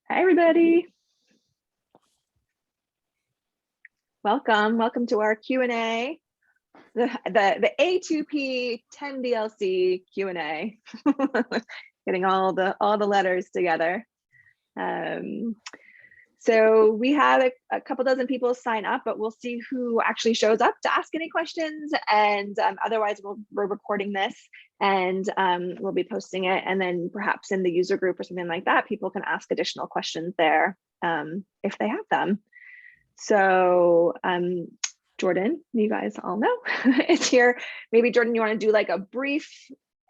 Hi, everybody. Welcome to our Q&A, the A2P 10 DLC Q&A. Getting all the letters together. So we had a couple dozen people sign up, but we'll see who actually shows up to ask any questions. And otherwise, we're recording this and we'll be posting it. And then perhaps in the user group or something like that, people can ask additional questions there if they have them. So Jordan, you guys all know, is here. Maybe Jordan, you want to do like a brief,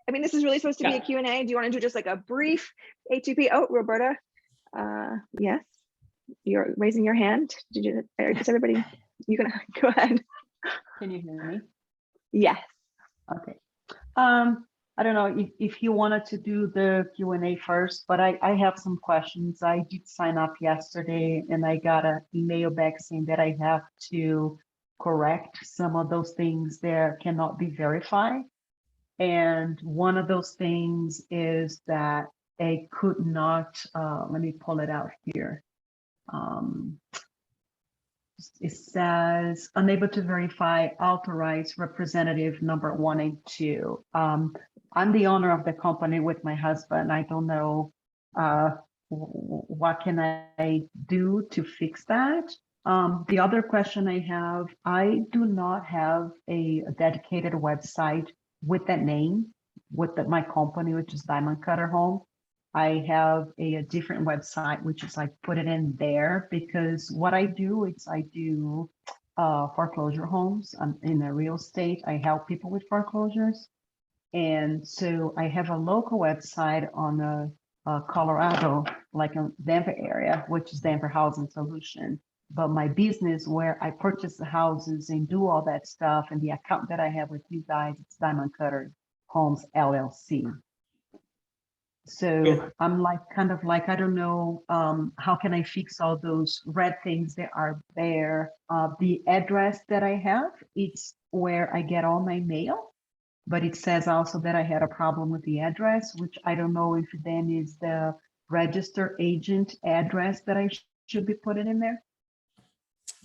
I mean, this is really supposed to be a Q&A. Do you want to do just like a brief A2P? Oh, Roberta, yes, you're raising your hand. Is everybody, you can go ahead. Can you hear me? Yes. Okay. I don't know if you wanted to do the Q&A first, but I have some questions. I did sign up yesterday and I got an email back saying that I have to correct some of those things that cannot be verified. And one of those things is that I could not, let me pull it out here. It says unable to verify authorized representative number 1 and 2. I'm the owner of the company with my husband. I don't know what can I do to fix that. The other question I have, I do not have a dedicated website with that name, with my company, which is Diamond Cutter Home. I have a different website, which is like put it in there because what I do is I do foreclosure homes. I'm in the real estate. I help people with foreclosures. And so I have a local website on Colorado, like in Denver area, which is Denver Housing Solution. But my business where I purchase the houses and do all that stuff and the account that I have with you guys, it's Diamond Cutter Homes LLC. So I'm like, kind of like, I don't know, how can I fix all those red things that are there? The address that I have, it's where I get all my mail, but it says also that I had a problem with the address, which I don't know if then is the register agent address that I should be putting in there.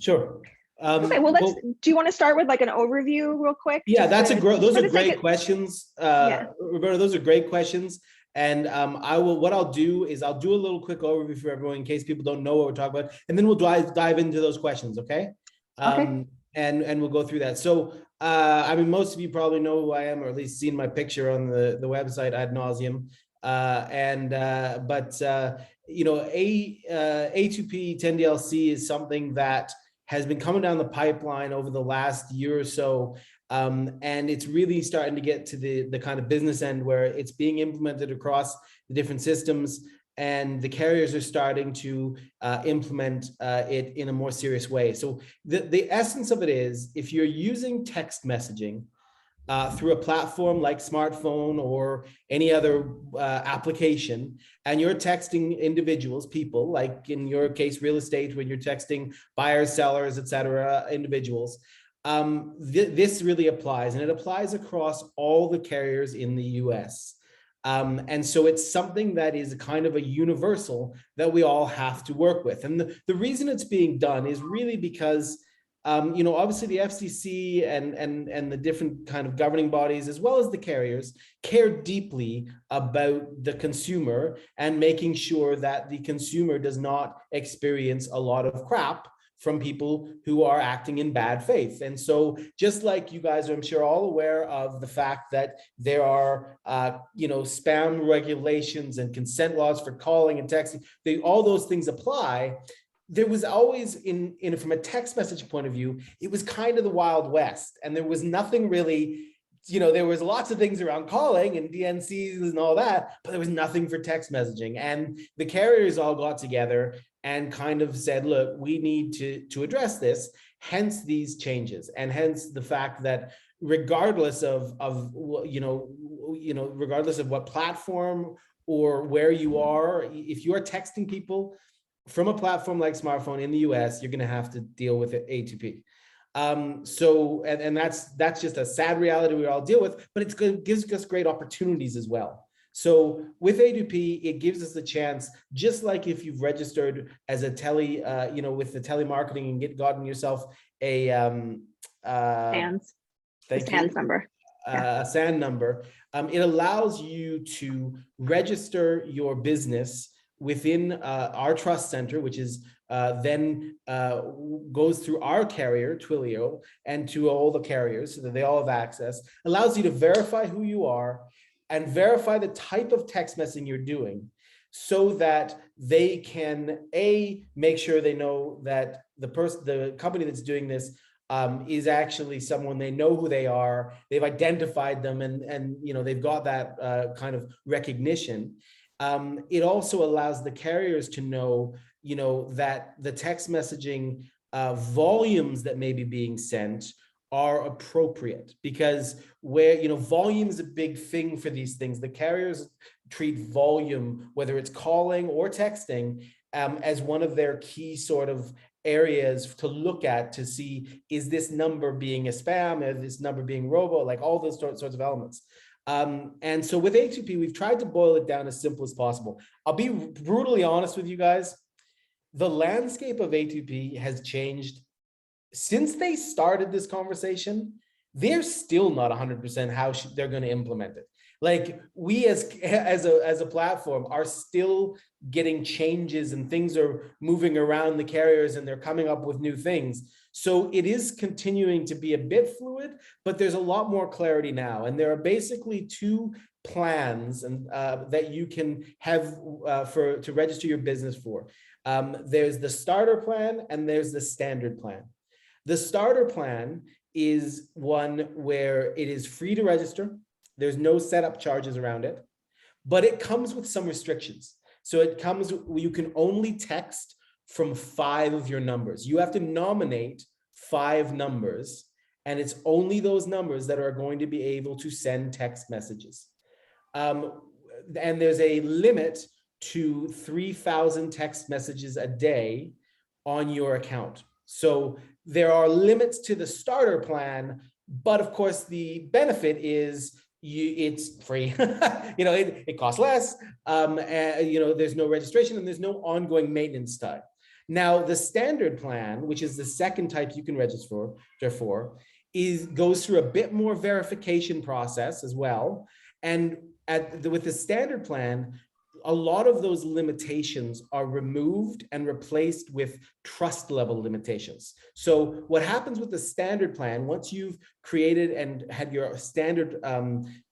Sure. Okay, well, do you want to start with like an overview real quick? Yeah, those are great questions. Roberta, those are great questions. And what I'll do is I'll do a little quick overview for everyone in case people don't know what we're talking about, and then we'll dive into those questions, okay? Okay. And we'll go through that. So, I mean, most of you probably know who I am, or at least seen my picture on the website ad nauseum. You know, A2P 10DLC is something that has been coming down the pipeline over the last year or so. And it's really starting to get to the kind of business end where it's being implemented across the different systems, and the carriers are starting to implement it in a more serious way. So the essence of it is, if you're using text messaging through a platform like smartphone or any other application, and you're texting individuals, people, like in your case, real estate, when you're texting buyers, sellers, etc., individuals, this really applies, and it applies across all the carriers in the US. And so it's something that is kind of a universal that we all have to work with. And the reason it's being done is really because you know, obviously the FCC and the different kind of governing bodies, as well as the carriers, care deeply about the consumer and making sure that the consumer does not experience a lot of crap from people who are acting in bad faith. And so just like you guys are, I'm sure, all aware of the fact that there are, you know, spam regulations and consent laws for calling and texting, all those things apply. There was always from a text message point of view, it was kind of the Wild West, and there was nothing really, you know, there was lots of things around calling and DNCs and all that, but there was nothing for text messaging. And the carriers all got together and kind of said, look, we need to address this, hence these changes. And hence the fact that regardless of regardless of what platform or where you are, if you are texting people from a platform like smartphone in the US, you're going to have to deal with A2P. So that's just a sad reality we all deal with, but it gives us great opportunities as well. So with A2P, it gives us the chance, just like if you've registered as a with the telemarketing and gotten yourself a SANS, the thank you, SANS number. a SAN number. It allows you to register your business within our trust center, which is then goes through our carrier, Twilio, and to all the carriers so that they all have access. Allows you to verify who you are and verify the type of text messaging you're doing, so that they can make sure they know that the company that's doing this is actually someone, they know who they are, they've identified them, and they've got that kind of recognition. It also allows the carriers to know, that the text messaging volumes that may be being sent are appropriate, because volume is a big thing for these things. The carriers treat volume, whether it's calling or texting, as one of their key sort of areas to look at to see, is this number being a spam, is this number being robo, like all those sorts of elements. And so with A2P, we've tried to boil it down as simple as possible. I'll be brutally honest with you guys. The landscape of A2P has changed since they started this conversation. They're still not 100% how they're going to implement it. Like, we as a platform are still getting changes, and things are moving around the carriers, and they're coming up with new things. So it is continuing to be a bit fluid, but there's a lot more clarity now. And there are basically two plans that you can have to register your business for. There's the starter plan and there's the standard plan. The starter plan is one where it is free to register. There's no setup charges around it, but it comes with some restrictions. So you can only text from 5 of your numbers. You have to nominate 5 numbers, and it's only those numbers that are going to be able to send text messages. And there's a limit to 3,000 text messages a day on your account. So there are limits to the starter plan, but of course the benefit is it's free. It costs less. There's no registration and there's no ongoing maintenance time. Now, the standard plan, which is the second type you can register for, goes through a bit more verification process as well. And with the standard plan, a lot of those limitations are removed and replaced with trust level limitations. So what happens with the standard plan, once you've created and had your standard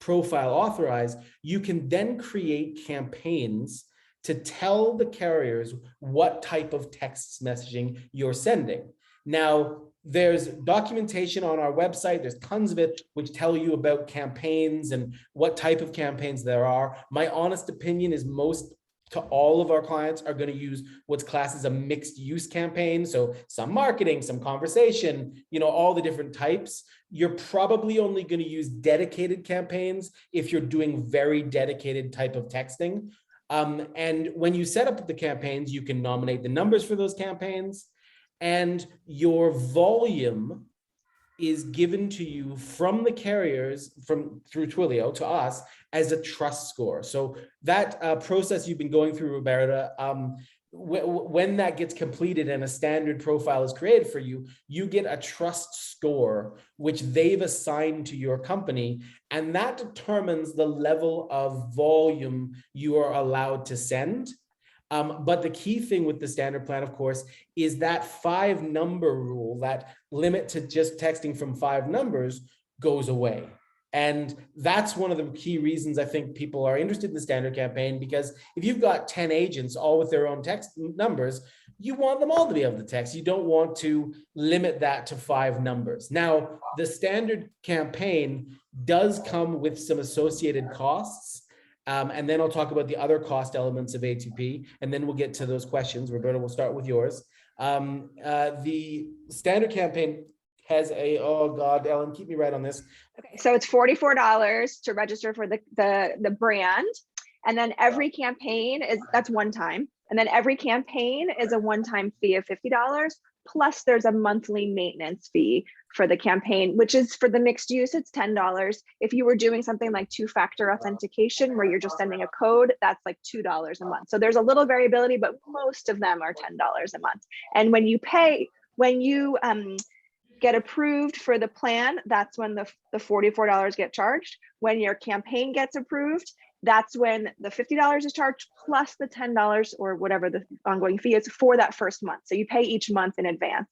profile authorized, you can then create campaigns to tell the carriers what type of text messaging you're sending. Now, there's documentation on our website, there's tons of it, which tell you about campaigns and what type of campaigns there are. My honest opinion is most to all of our clients are going to use what's classed as a mixed use campaign. So some marketing, some conversation, all the different types. You're probably only going to use dedicated campaigns if you're doing very dedicated type of texting. And when you set up the campaigns, you can nominate the numbers for those campaigns, and your volume is given to you from the carriers through Twilio to us as a trust score. So that process you've been going through, Roberta, when that gets completed and a standard profile is created for you, you get a trust score, which they've assigned to your company. And that determines the level of volume you are allowed to send. But the key thing with the standard plan, of course, is that 5 number rule, that limit to just texting from 5 numbers goes away. And that's one of the key reasons I think people are interested in the standard campaign, because if you've got 10 agents all with their own text numbers, you want them all to be able to text. You don't want to limit that to 5 numbers. Now, the standard campaign does come with some associated costs. And then I'll talk about the other cost elements of A2P, and then we'll get to those questions. Roberta, we'll start with yours. The standard campaign has oh God, Ellen, keep me right on this. Okay, so it's $44 to register for the brand. And then every campaign that's one time. And then every campaign is a one-time fee of $50. Plus there's a monthly maintenance fee for the campaign, which is for the mixed use, it's $10. If you were doing something like two-factor authentication where you're just sending a code, that's like $2 a month. So there's a little variability, but most of them are $10 a month. And when you get approved for the plan, that's when the $44 get charged. When your campaign gets approved, that's when the $50 is charged plus the $10 or whatever the ongoing fee is for that first month. So you pay each month in advance.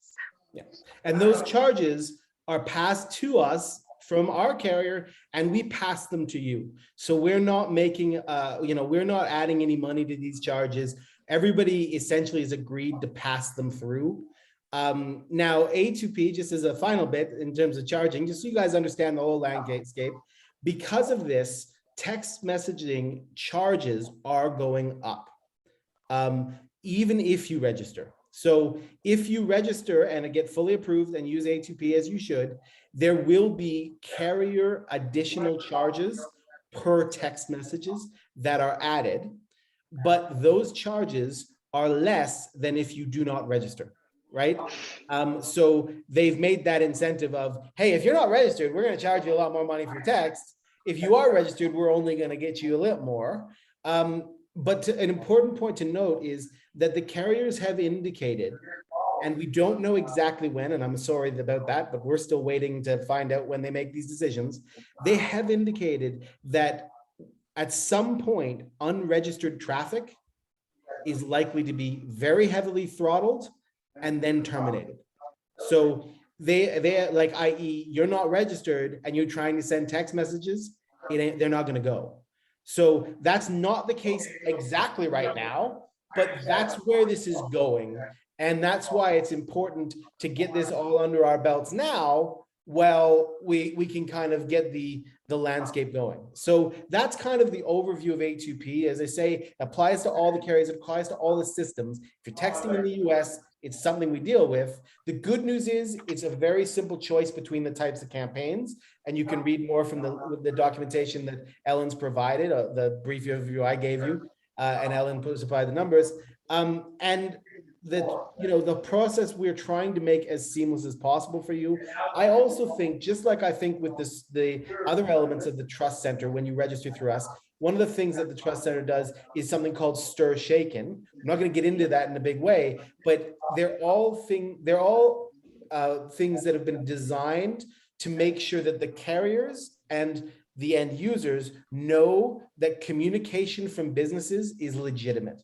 Yeah. And those charges are passed to us from our carrier, and we pass them to you. So we're not making, we're not adding any money to these charges. Everybody essentially is agreed to pass them through. Now, A2P, just as a final bit in terms of charging, just so you guys understand the whole landscape, because of this, text messaging charges are going up, even if you register. So if you register and get fully approved and use A2P as you should, there will be carrier additional charges per text messages that are added, but those charges are less than if you do not register, right? So they've made that incentive of, hey, if you're not registered, we're going to charge you a lot more money for text. If you are registered, we're only going to get you a little more. But an important point to note is that the carriers have indicated, and we don't know exactly when, and I'm sorry about that, but we're still waiting to find out when they make these decisions. They have indicated that at some point, unregistered traffic is likely to be very heavily throttled and then terminated. So they like, i.e., you're not registered and you're trying to send text messages, they're not going to go. So that's not the case exactly right now, but that's where this is going. And that's why it's important to get this all under our belts now, while we can kind of get the landscape going. So that's kind of the overview of A2P. As I say, applies to all the carriers, it applies to all the systems. If you're texting in the US, it's something we deal with. The good news is it's a very simple choice between the types of campaigns, and you can read more from the documentation that Ellen's provided, the brief overview I gave you, and Ellen supplied the numbers. And the process we're trying to make as seamless as possible for you. I also think, just like I think with the other elements of the Trust Center, when you register through us, one of the things that the Trust Center does is something called Stir Shaken. I'm not going to get into that in a big way, but they're all things that have been designed to make sure that the carriers and the end users know that communication from businesses is legitimate.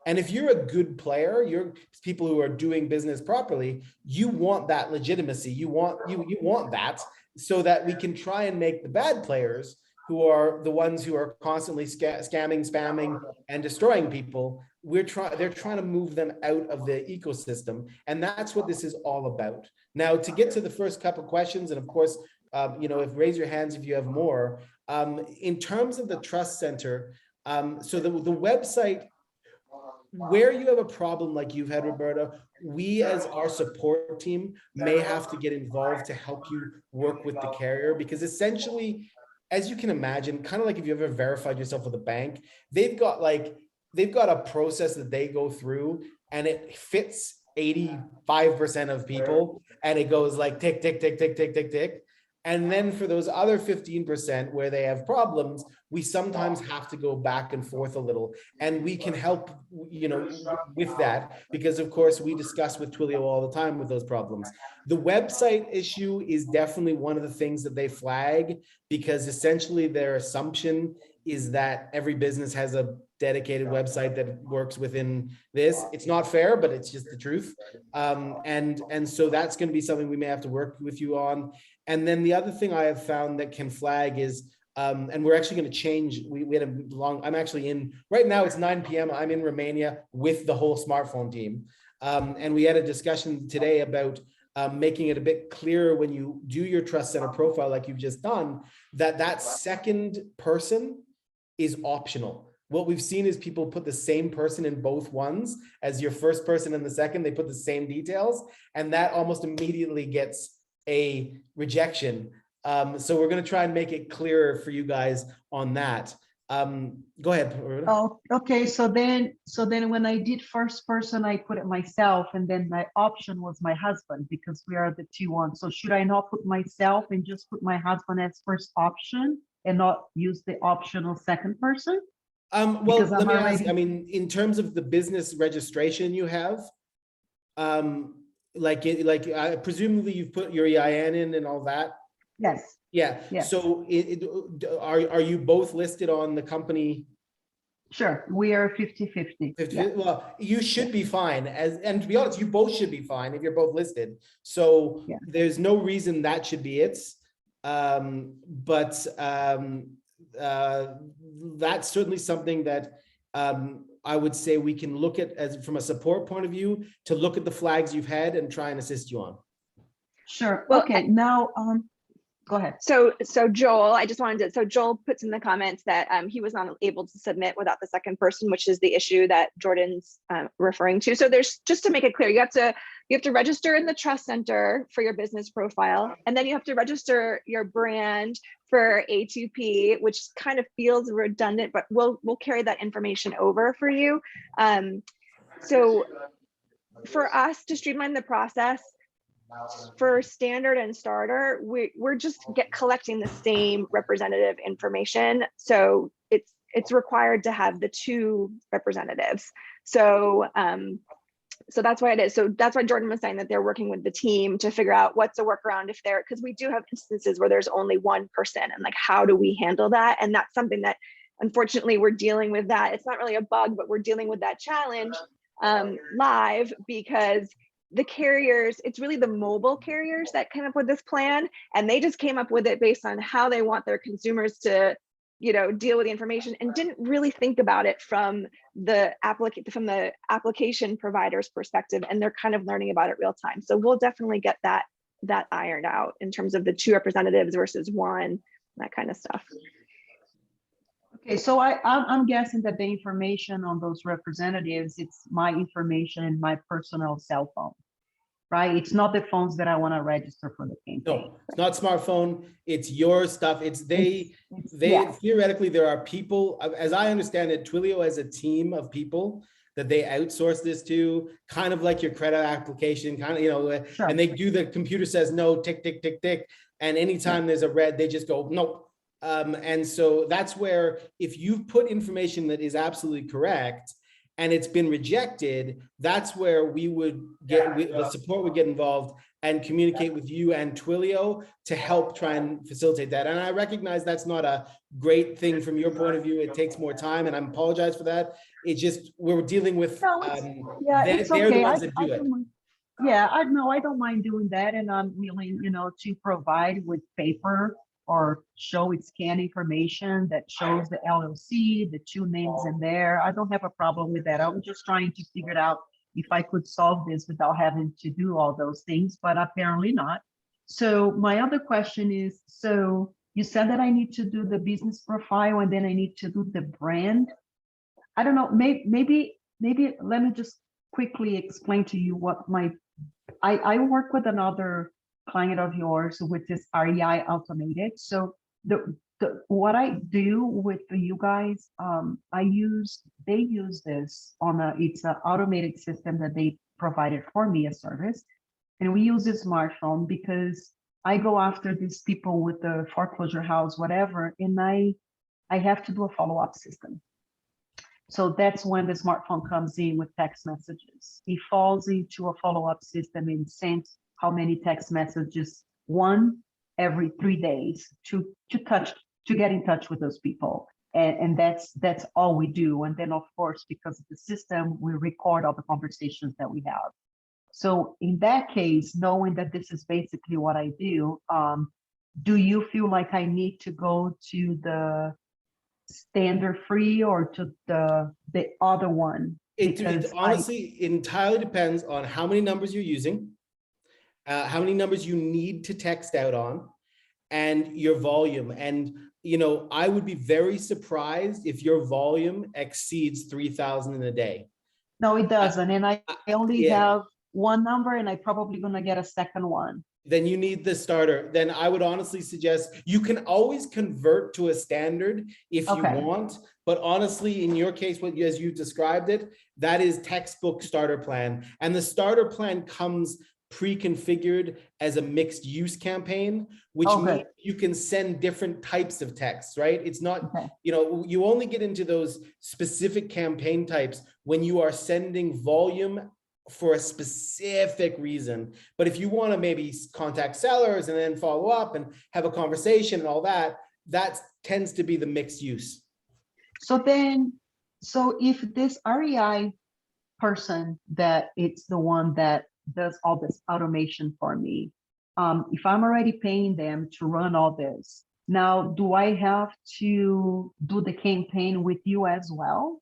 And if you're a good player, you're people who are doing business properly, you want that legitimacy. You want that, so that we can try and make the bad players, who are the ones who are constantly scamming, spamming, and destroying people, they're trying to move them out of the ecosystem. And that's what this is all about. Now, to get to the first couple of questions, and of course, raise your hands if you have more. In terms of the Trust Center, so the website, where you have a problem like you've had, Roberta, we as our support team may have to get involved to help you work with the carrier, because essentially, as you can imagine, kind of like if you ever verified yourself with a bank, they've got a process that they go through, and it fits 85% of people, and it goes like tick, tick, tick, tick, tick, tick, tick. And then for those other 15% where they have problems, we sometimes have to go back and forth a little, and we can help, with that, because of course we discuss with Twilio all the time with those problems. The website issue is definitely one of the things that they flag, because essentially their assumption is that every business has a dedicated website that works within this. It's not fair, but it's just the truth. And so that's going to be something we may have to work with you on. And then the other thing I have found that can flag is, and we're actually going to change, we had a long, I'm actually right now it's 9 p.m. I'm in Romania with the whole smartphone team. And we had a discussion today about making it a bit clearer when you do your Trust Center profile, like you've just done, that second person is optional. What we've seen is people put the same person in both ones as your first person and the second, they put the same details, and that almost immediately gets a rejection. So we're going to try and make it clearer for you guys on that. Go ahead. Roberta. Oh, okay. So then when I did first person, I put it myself, and then my option was my husband because we are the two ones. So should I not put myself and just put my husband as first option and not use the optional second person? Well, Because let I'm me ask, already. I mean, in terms of the business registration you have, presumably you've put your EIN in and all that. Yes. Yeah. Yes. So are you both listed on the company? Sure. We are 50-50. Yeah. Well, you should be fine, and to be honest, you both should be fine if you're both listed. So Yeah. there's no reason that should be it. But that's certainly something that I would say we can look at as from a support point of view to look at the flags you've had and try and assist you on. Sure. Well, Okay. Now, go ahead. So Joel, I just wanted to, so Joel puts in the comments that he was not able to submit without the second person, which is the issue that Jordan's referring to. So there's, just to make it clear, you have to register in the trust center for your business profile, and then you have to register your brand for A2P, which kind of feels redundant, but we'll carry that information over for you. So for us to streamline the process, for standard and starter, we're just collecting the same representative information. So it's required to have the two representatives. So so that's why it is. So that's why Jordan was saying that they're working with the team to figure out what's a workaround if they're, because we do have instances where there's only one person, and like, how do we handle that? And that's something that unfortunately we're dealing with that. It's not really a bug, but we're dealing with that challenge live, because the carriers, it's really the mobile carriers that came up with this plan, and they just came up with it based on how they want their consumers to, deal with the information, and didn't really think about it from the application provider's perspective, and they're kind of learning about it real time. So we'll definitely get that ironed out in terms of the two representatives versus one, that kind of stuff. Okay, so I'm guessing that the information on those representatives, it's my information in my personal cell phone, right? It's not the phones that I want to register for the campaign. No, it's not smartphone. It's your stuff. It's yeah. Theoretically, there are people, as I understand it, Twilio has a team of people that they outsource this to, kind of like your credit application, kind of, Sure. and they do, the computer says no, tick, tick, tick, tick. And anytime there's a red, they just go, no. And so that's where, if you've put information that is absolutely correct and it's been rejected, that's where we would get, the support would get involved and communicate with you and Twilio to help try and facilitate that. And I recognize that's not a great thing from your point of view. It takes more time, and I apologize for that. It's just, we're dealing with, it's they're okay. the ones that do it. Yeah, I know, I don't mind doing that, and I'm willing, to provide with paper or show it scan information that shows the LLC, the two names in there. I don't have a problem with that. I'm just trying to figure it out if I could solve this without having to do all those things, but apparently not. So my other question is, so you said that I need to do the business profile and then I need to do the brand. I don't know, maybe let me just quickly explain to you what I work with another client of yours, which is REI Automated. So what I do with you guys, they use this it's an automated system that they provided for me, a service. And we use a smartphone because I go after these people with the foreclosure house, whatever, and I have to do a follow-up system. So that's when the smartphone comes in with text messages. It falls into a follow-up system and sends how many text messages, one every 3 days to get in touch with those people. And that's all we do. And then of course, because of the system, we record all the conversations that we have. So in that case, knowing that this is basically what I do you feel like I need to go to the standard free or to the other one? It honestly entirely depends on how many numbers you're using, how many numbers you need to text out on, and your volume. And I would be very surprised if your volume exceeds 3,000 in a day. No, it doesn't. And I only have one number, and I'm probably gonna get a second one. then you need the starter. Then I would honestly suggest you can always convert to a standard if you want. But honestly, in your case, as you described it, that is textbook starter plan. And the starter plan comes pre-configured as a mixed use campaign, which means you can send different types of texts, right? It's not, you only get into those specific campaign types when you are sending volume for a specific reason. But if you want to maybe contact sellers and then follow up and have a conversation and all that, that tends to be the mixed use. So if this REI person that it's the one that does all this automation for me, if I'm already paying them to run all this, now do I have to do the campaign with you as well?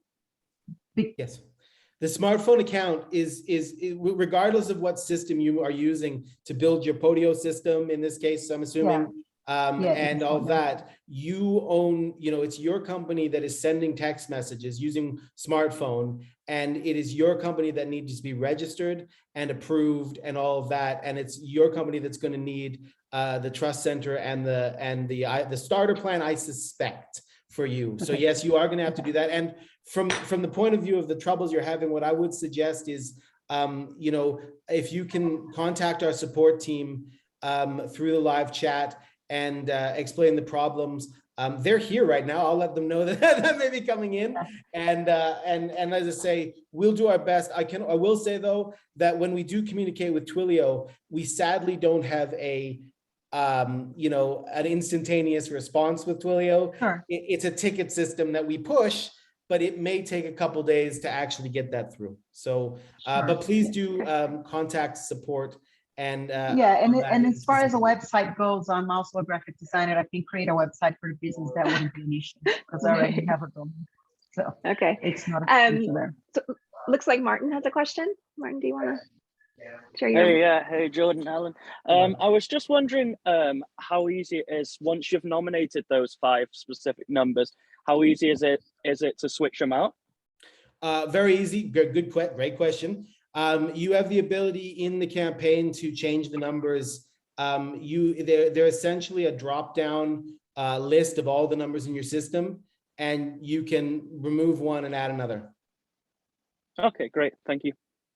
Yes. The smartphone account is regardless of what system you are using to build your Podio system, in this case, I'm assuming, and all that, you own, it's your company that is sending text messages using smartphone, and it is your company that needs to be registered and approved and all of that. And it's your company that's going to need the trust center and the starter plan, I suspect, for you. So yes, you are going to have to do that. And from the point of view of the troubles you're having, what I would suggest is, if you can contact our support team through the live chat and explain the problems. They're here right now. I'll let them know that that may be coming in. And as I say, we'll do our best. I will say though, that when we do communicate with Twilio, we sadly don't have an instantaneous response with Twilio. Sure. It's a ticket system that we push, but it may take a couple days to actually get that through. So, but please do contact support. And and as far as a website goes, I'm also a graphic designer. I can create a website for the business. That wouldn't be an issue because I already have a domain. So it's not a issue there. So looks like Martin has a question. Martin, do you want to share your? Hey, Jordan, Alan. I was just wondering how easy it is once you've nominated those 5 specific numbers. How easy is it to switch them out? Very easy. Great question. You have the ability in the campaign to change the numbers. They're essentially a drop-down list of all the numbers in your system, and you can remove one and add another. Okay, great. Thank you.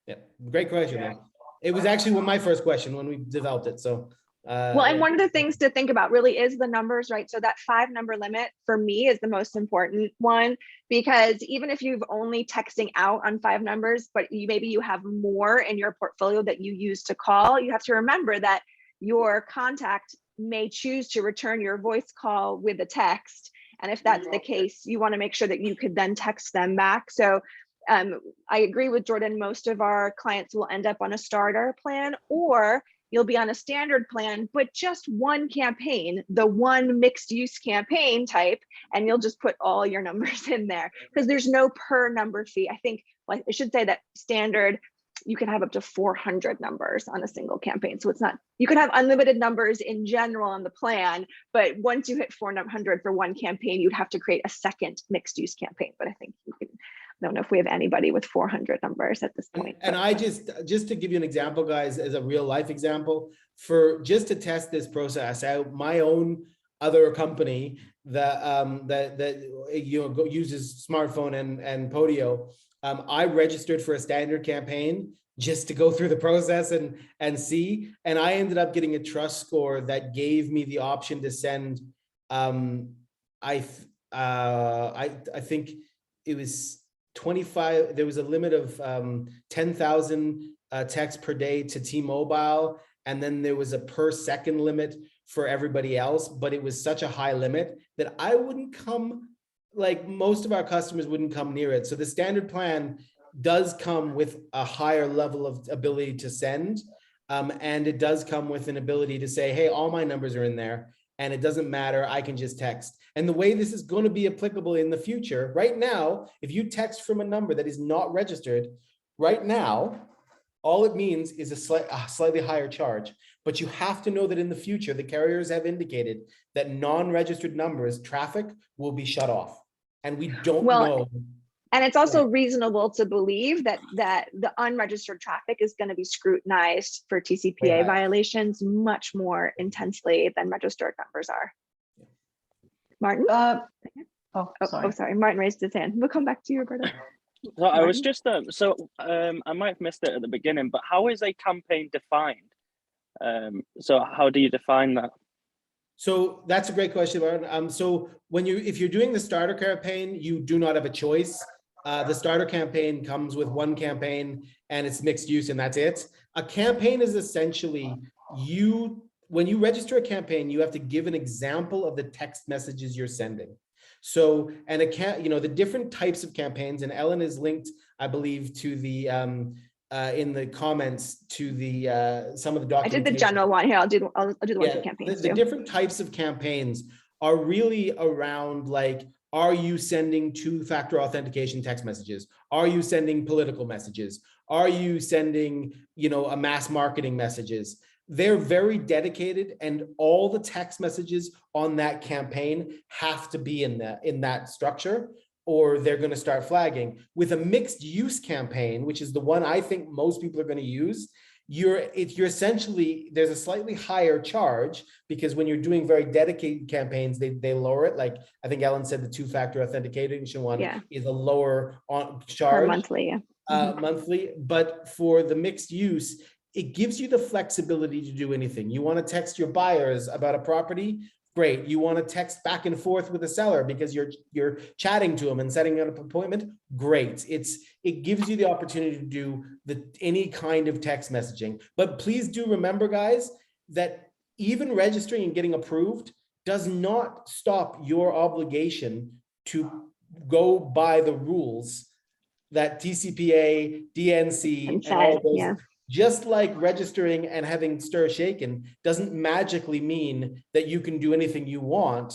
Yeah, great question. Yeah. It was actually my first question when we developed it. So. Well, and one of the things to think about really is the numbers, right? So that 5 number limit for me is the most important one, because even if you've only texting out on 5 numbers, but maybe you have more in your portfolio that you use to call, you have to remember that your contact may choose to return your voice call with a text. And if that's the case, you want to make sure that you could then text them back. So I agree with Jordan. Most of our clients will end up on a starter plan, or you'll be on a standard plan, but just one campaign, the one mixed use campaign type, and you'll just put all your numbers in there because there's no per number fee. I think, like I should say that standard, you can have up to 400 numbers on a single campaign. So it's not, you can have unlimited numbers in general on the plan, but once you hit 400 for one campaign, you'd have to create a second mixed use campaign. But I think you can, I don't know if we have anybody with 400 numbers at this point. And I just to give you an example, guys, as a real life example, for just to test this process out, my own other company that uses smartphone and Podio, I registered for a standard campaign just to go through the process and see, and I ended up getting a trust score that gave me the option to send. I think it was 25. There was a limit of 10,000 texts per day to T-Mobile, and then there was a per second limit for everybody else. But it was such a high limit that I wouldn't come, like most of our customers wouldn't come near it. So the standard plan does come with a higher level of ability to send, and it does come with an ability to say, hey, all my numbers are in there, and it doesn't matter, I can just text. And the way this is going to be applicable in the future, right now, if you text from a number that is not registered, right now, all it means is a slightly higher charge. But you have to know that in the future, the carriers have indicated that non-registered numbers, traffic will be shut off. And we don't know And it's also reasonable to believe that the unregistered traffic is going to be scrutinized for TCPA violations much more intensely than registered numbers are. Martin? Sorry. Martin raised his hand. We'll come back to you, Roberta. So I was just I might have missed it at the beginning, but how is a campaign defined? So how do you define that? So that's a great question, Martin. So if you're doing the starter campaign, you do not have a choice. The starter campaign comes with one campaign and it's mixed use and that's it. A campaign is essentially when you register a campaign, you have to give an example of the text messages you're sending. So, and the different types of campaigns, and Ellen is linked, I believe, to the in the comments to the some of the documentation. I did the general one here. I'll do the one for campaigns. The different types of campaigns are really around, like, are you sending two-factor authentication text messages? Are you sending political messages? Are you sending, a mass marketing messages? They're very dedicated, and all the text messages on that campaign have to be in that structure, or they're going to start flagging. With a mixed use campaign, which is the one I think most people are going to use, you're essentially, there's a slightly higher charge, because when you're doing very dedicated campaigns, they lower it. Like I think Ellen said, the two-factor authentication one is a lower charge. Per monthly, monthly. But for the mixed use, it gives you the flexibility to do anything. You want to text your buyers about a property? Great. You want to text back and forth with the seller because you're chatting to them and setting up an appointment? Great. It gives you the opportunity to do any kind of text messaging. But please do remember, guys, that even registering and getting approved does not stop your obligation to go by the rules that TCPA, DNC, and all those. Just like registering and having stir shaken doesn't magically mean that you can do anything you want.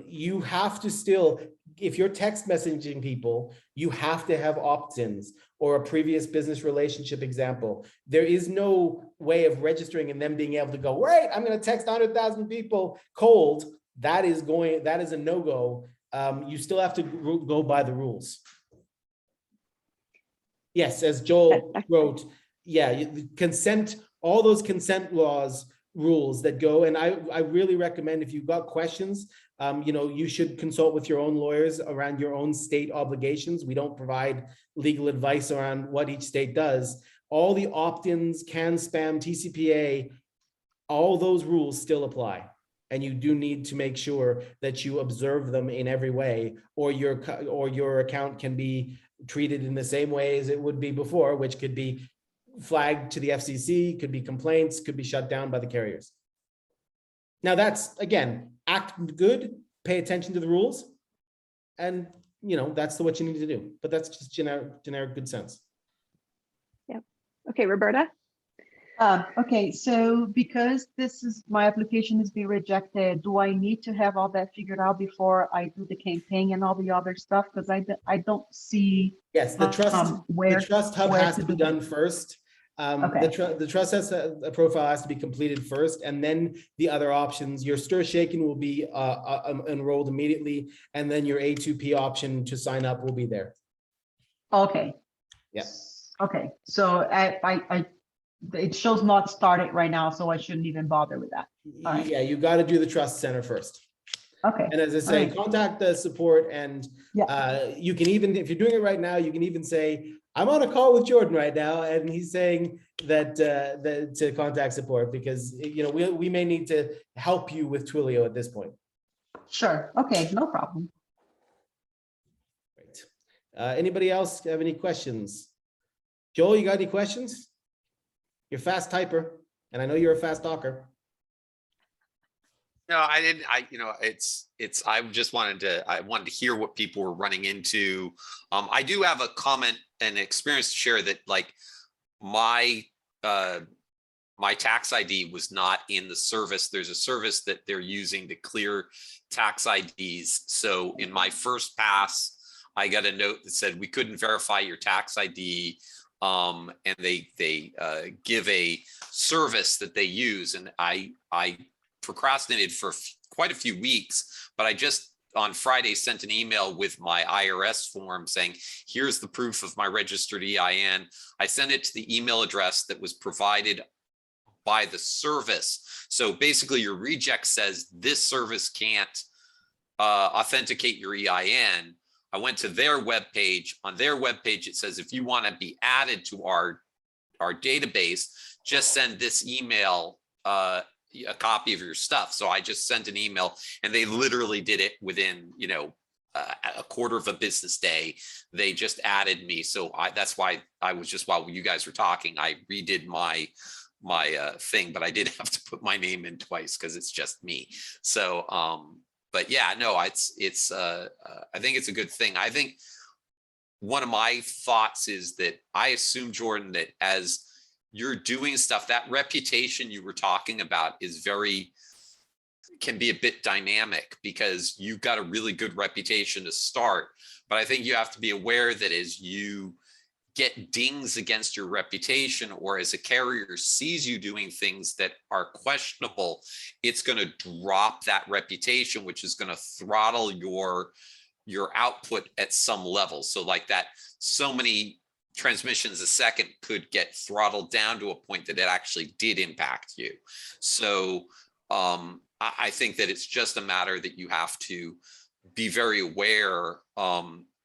You have to still, if you're text messaging people, you have to have opt-ins or a previous business relationship example. There is no way of registering and then being able to go, right, I'm going to text 100,000 people cold. That is a no-go. You still have to go by the rules. Yes, as Joel wrote, consent, all those consent laws rules that go. And I really recommend, if you've got questions, you should consult with your own lawyers around your own state obligations. We don't provide legal advice around what each state does. All the opt-ins, CAN, spam, TCPA, all those rules still apply. And you do need to make sure that you observe them in every way, or your account can be treated in the same way as it would be before, which could be flagged to the FCC, could be complaints, could be shut down by the carriers. Now that's, again, act good, pay attention to the rules, and that's what you need to do. But that's just generic good sense. Yeah. Okay, Roberta. Okay, so because my application is being rejected, do I need to have all that figured out before I do the campaign and all the other stuff? Because I don't see. Yes, the trust hub has to be done first. The trust profile has to be completed first, and then the other options. Your stir shaken will be enrolled immediately, and then your A2P option to sign up will be there. Okay. Yes. Okay, so it shows not started right now, so I shouldn't even bother with that. Right. Yeah, you got to do the trust center first. Okay. And as I say, contact the support, and you can even, if you're doing it right now, you can even say, I'm on a call with Jordan right now, and he's saying that to contact support, because we may need to help you with Twilio at this point. Sure. Okay, no problem. Great. Anybody else have any questions? Joel, you got any questions? You're a fast typer, and I know you're a fast talker. No, I didn't. I just wanted to hear what people were running into. I do have a comment and experience to share that, like, my tax ID was not in the service. There's a service that they're using to clear tax IDs. So in my first pass, I got a note that said we couldn't verify your tax ID. And they give a service that they use, and I procrastinated for quite a few weeks, but I just on Friday sent an email with my IRS form saying, here's the proof of my registered EIN. I sent it to the email address that was provided by the service. So basically your reject says this service can't authenticate your EIN. I went to their webpage. On their webpage, it says, if you want to be added to our database, just send this email, a copy of your stuff. So I just sent an email, and they literally did it within, a quarter of a business day. They just added me. So that's why I was just, while you guys were talking, I redid my thing, but I did have to put my name in twice because it's just me. So, but yeah, no, I think it's a good thing. I think one of my thoughts is that I assume, Jordan, that as you're doing stuff, that reputation you were talking about can be a bit dynamic, because you've got a really good reputation to start. But I think you have to be aware that as you get dings against your reputation, or as a carrier sees you doing things that are questionable, it's going to drop that reputation, which is going to throttle your output at some level. So like that, so many transmissions a second could get throttled down to a point that it actually did impact you. So I think that it's just a matter that you have to be very aware.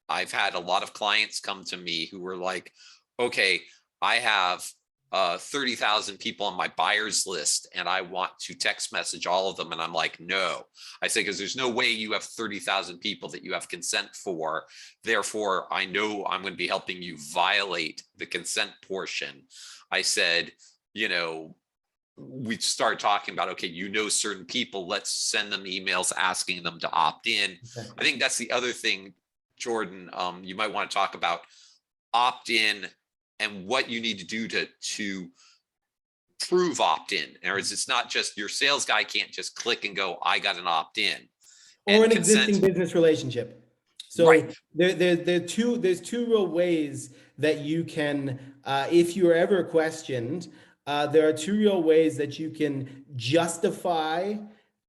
I've had a lot of clients come to me who were like, okay, I have 30,000 people on my buyers list and I want to text message all of them. And I'm like, no. I say, because there's no way you have 30,000 people that you have consent for. Therefore, I know I'm going to be helping you violate the consent portion. I said, we start talking about, okay, certain people, let's send them emails asking them to opt in. Okay. I think that's the other thing, Jordan, you might want to talk about opt-in and what you need to do to prove opt-in. In other words, it's not just your sales guy can't just click and go, I got an opt-in. Or an existing business relationship. So right. there's two real ways that you can, if you're ever questioned, there are two real ways that you can justify,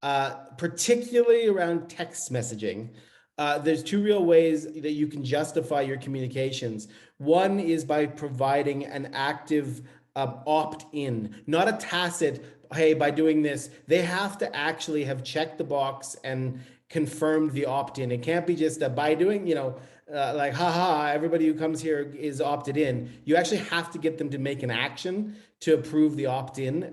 particularly around text messaging. There's two real ways that you can justify your communications. One is by providing an active opt-in, not a tacit, hey, by doing this, they have to actually have checked the box and confirmed the opt-in. It can't be just by doing, like, haha, everybody who comes here is opted in. You actually have to get them to make an action to approve the opt-in.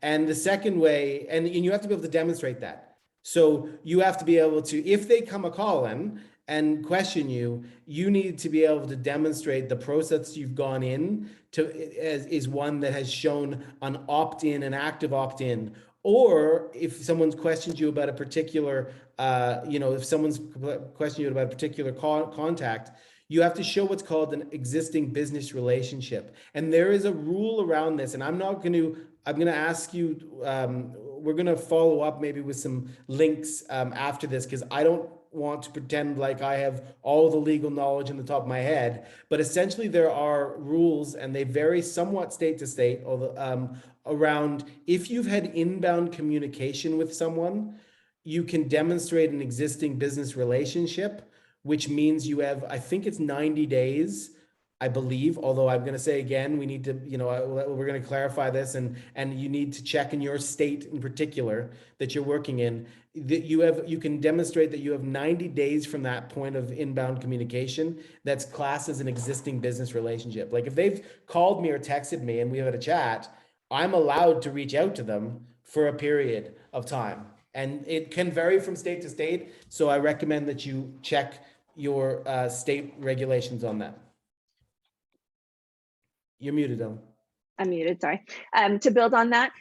And the second way, and you have to be able to demonstrate that. So you have to be able to, if they come a call in and question you, you need to be able to demonstrate the process you've gone in to is one that has shown an opt-in, an active opt-in. Or if someone's questioned you about a particular, if someone's questioned you about a particular contact, you have to show what's called an existing business relationship. And there is a rule around this, and I'm going to ask you, we're going to follow up maybe with some links after this, because I don't want to pretend like I have all the legal knowledge in the top of my head, but essentially there are rules, and they vary somewhat state to state, around if you've had inbound communication with someone, you can demonstrate an existing business relationship, which means you have, I think it's 90 days, I believe, although I'm going to say again, we need to, we're going to clarify this, and you need to check in your state in particular that you're working in, that you can demonstrate that you have 90 days from that point of inbound communication that's classed as an existing business relationship. Like if they've called me or texted me and we had a chat, I'm allowed to reach out to them for a period of time. And it can vary from state to state. So I recommend that you check your state regulations on that. You're muted, Ellen. I'm muted, sorry. To build on that,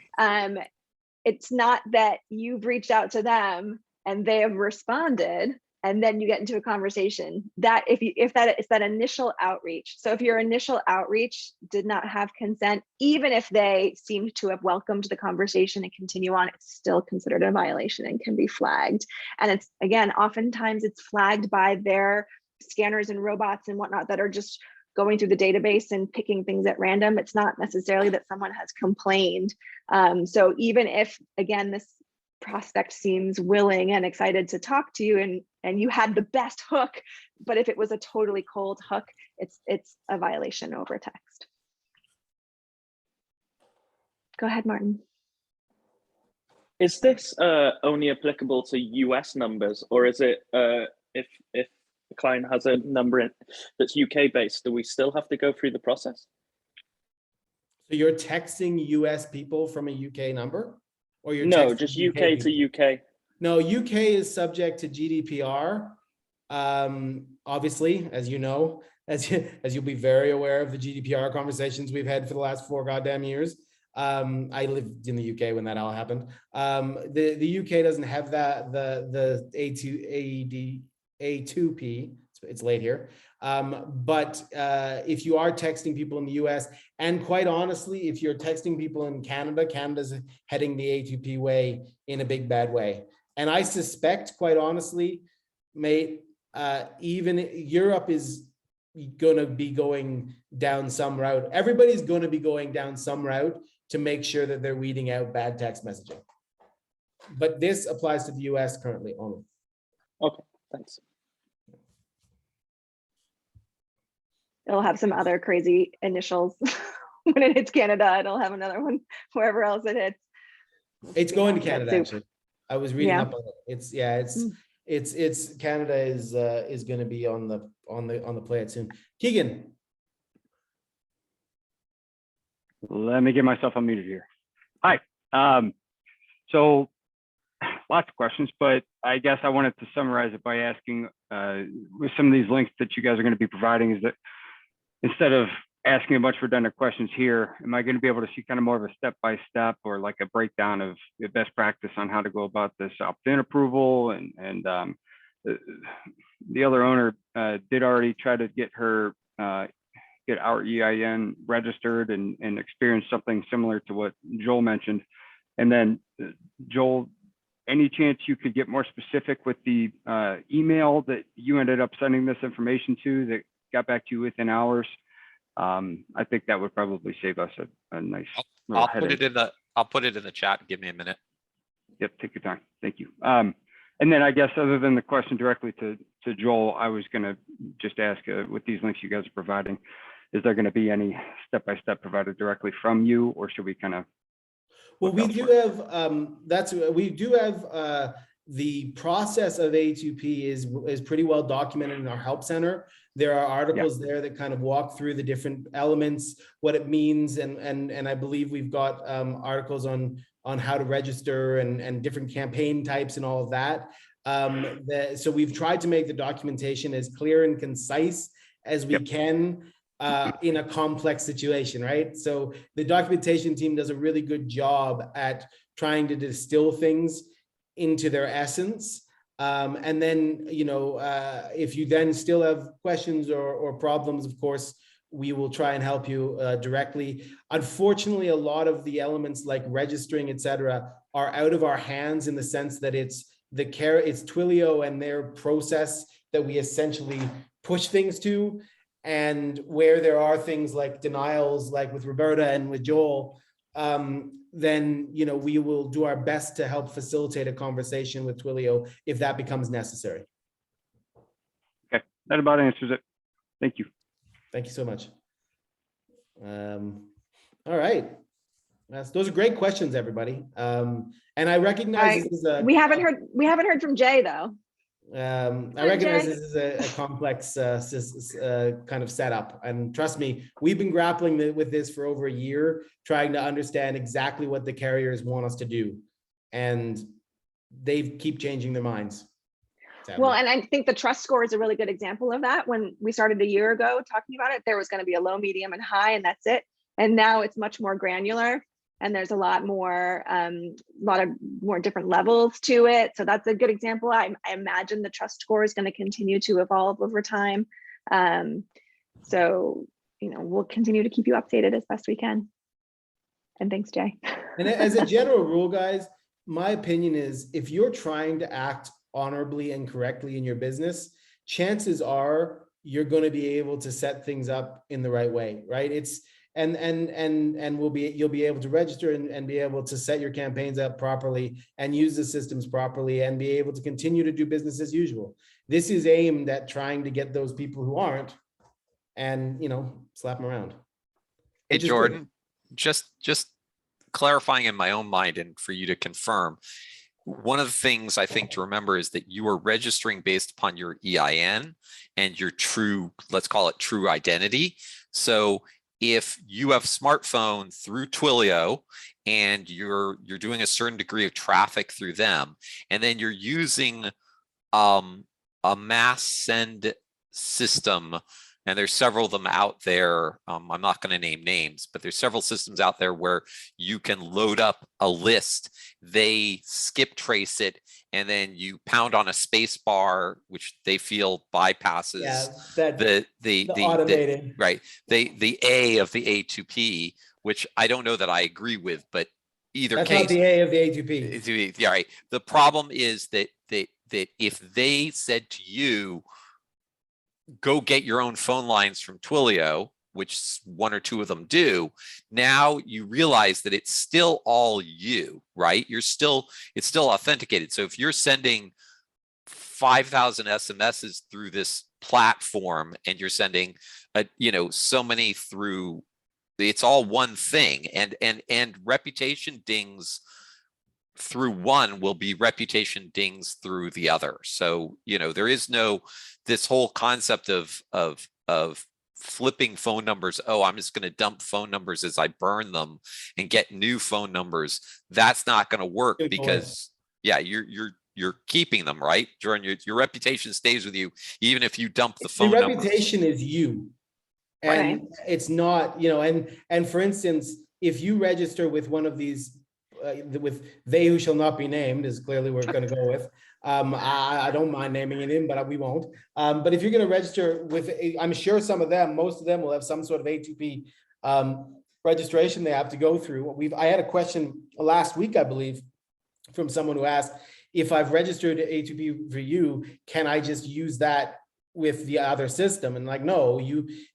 it's not that you've reached out to them and they have responded and then you get into a conversation. That if that is that initial outreach. So if your initial outreach did not have consent, even if they seemed to have welcomed the conversation and continue on, it's still considered a violation and can be flagged. And it's, again, oftentimes it's flagged by their scanners and robots and whatnot that are just going through the database and picking things at random. It's not necessarily that someone has complained. So even if, again, this prospect seems willing and excited to talk to you, and you had the best hook, but if it was a totally cold hook, it's a violation over text. Go ahead, Martin. Is this only applicable to US numbers, or is it if the client has a number that's UK based, do we still have to go through the process? So you're texting US people from a UK number, or you're No, texting just UK UK people? to UK. No, UK is subject to GDPR. Obviously, as you know, as you'll be very aware of the GDPR conversations we've had for the last 4 goddamn years. I lived in the UK when that all happened. The UK doesn't have that, the A2P. It's late here. But if you are texting people in the US, and quite honestly, if you're texting people in Canada, Canada's heading the A2P way in a big bad way. And I suspect, quite honestly, mate, even Europe is going to be going down some route. Everybody's going to be going down some route to make sure that they're weeding out bad text messaging. But this applies to the US currently only. Okay, thanks. It'll have some other crazy initials when it hits Canada. It'll have another one wherever else it hits. It's going to Canada, actually. I was reading up on it. It's Canada is going to be on the plate soon. Keegan. Let me get myself unmuted here. Hi. So lots of questions, but I guess I wanted to summarize it by asking with some of these links that you guys are going to be providing, is that instead of asking a bunch of redundant questions here, am I going to be able to see kind of more of a step-by-step or like a breakdown of the best practice on how to go about this opt-in approval? And the other owner did already try to get her get our EIN registered and experience something similar to what Joel mentioned. And then Joel, any chance you could get more specific with the email that you ended up sending this information to that got back to you within hours? I think that would probably save us a nice I'll put it in the chat. Give me a minute. Yep, take your time. Thank you. And then I guess other than the question directly to Joel, I was going to just ask with these links you guys are providing, is there going to be any step-by-step provided directly from you, or should we kind of? Well, we do have the process of A2P is pretty well documented in our help center. There are articles there that kind of walk through the different elements, what it means, and I believe we've got articles on how to register and different campaign types and all of that. So we've tried to make the documentation as clear and concise as we can in a complex situation, right? So the documentation team does a really good job at trying to distill things into their essence. And then, if you then still have questions or problems, of course, we will try and help you directly. Unfortunately, a lot of the elements like registering, et cetera, are out of our hands in the sense that it's Twilio and their process that we essentially push things to. And where there are things like denials, like with Roberta and with Joel, then we will do our best to help facilitate a conversation with Twilio if that becomes necessary. Okay, that about answers it. Thank you. Thank you so much. All right, those are great questions, everybody. And I recognize this is we haven't heard from Jay though. I recognize this is a complex kind of setup, and trust me, we've been grappling with this for over a year, trying to understand exactly what the carriers want us to do, and they keep changing their minds. Sadly. Well, and I think the trust score is a really good example of that. When we started a year ago talking about it, there was going to be a low, medium, and high, and that's it. And now it's much more granular. And there's a lot more different levels to it. So that's a good example. I imagine the trust score is going to continue to evolve over time. So, we'll continue to keep you updated as best we can. And thanks, Jay. And as a general rule, guys, my opinion is if you're trying to act honorably and correctly in your business, chances are you're going to be able to set things up in the right way, right? and you'll be able to register and be able to set your campaigns up properly and use the systems properly and be able to continue to do business as usual. This is aimed at trying to get those people who aren't and, slap them around. Hey, Which is Jordan, just clarifying in my own mind and for you to confirm, one of the things I think to remember is that you are registering based upon your EIN and your true, let's call it true identity. So if you have smartphone through Twilio and you're doing a certain degree of traffic through them, and then you're using a mass send system, and there's several of them out there. I'm not going to name names, but there's several systems out there where you can load up a list. They skip trace it, and then you pound on a space bar, which they feel bypasses the automated, right. The A of the A2P, which I don't know that I agree with, but either that's case, not the A of the A2P. Yeah, right. The problem is that if they said to you, go get your own phone lines from Twilio, which one or two of them do, now you realize that it's still all you, right? It's still authenticated. So if you're sending 5,000 SMSs through this platform and you're sending so many through, it's all one thing, and reputation dings through one will be reputation dings through the other. So there is no this whole concept of flipping phone numbers. Oh, I'm just going to dump phone numbers as I burn them and get new phone numbers. That's not going to work because you're keeping them, right, Jordan? Your reputation stays with you even if you dump the phone numbers. Reputation is you, and it's not, and for instance, if you register with one of these with they who shall not be named is clearly we're going to go with. I don't mind naming it in, but we won't. But if you're going to register with, I'm sure most of them will have some sort of A2P registration they have to go through. I had a question last week, I believe, from someone who asked, if I've registered A2P for you, can I just use that with the other system? And like, no,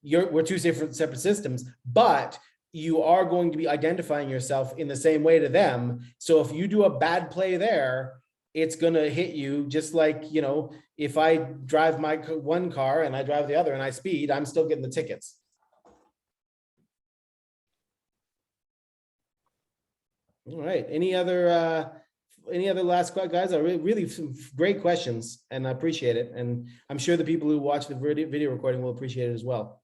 we're two separate systems, but you are going to be identifying yourself in the same way to them. So if you do a bad play there, it's going to hit you just like, if I drive my one car and I drive the other and I speed, I'm still getting the tickets. All right. Any other last guys? Are really some great questions, and I appreciate it. And I'm sure the people who watch the video recording will appreciate it as well.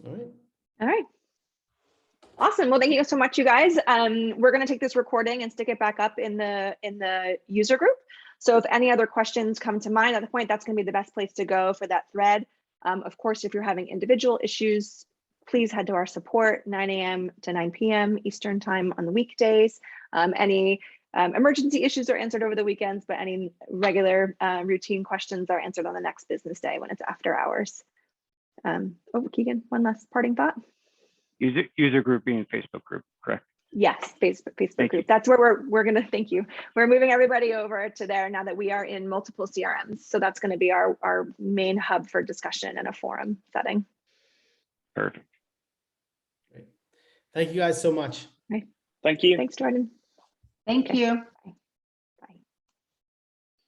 All right. Awesome. Well, thank you so much, you guys. We're going to take this recording and stick it back up in the user group. So if any other questions come to mind at the point, that's going to be the best place to go for that thread. Of course, if you're having individual issues, please head to our support 9 a.m. to 9 p.m. Eastern time on the weekdays. Any emergency issues are answered over the weekends, but any regular routine questions are answered on the next business day when it's after hours. Keegan, one last parting thought. User group being Facebook group, correct? Yes, Facebook group. That's where we're going to, thank you. We're moving everybody over to there now that we are in multiple CRMs. So that's going to be our main hub for discussion and a forum setting. Perfect. Great. Thank you guys so much. Right. Thank you. Thanks, Jordan. Thank you. Bye.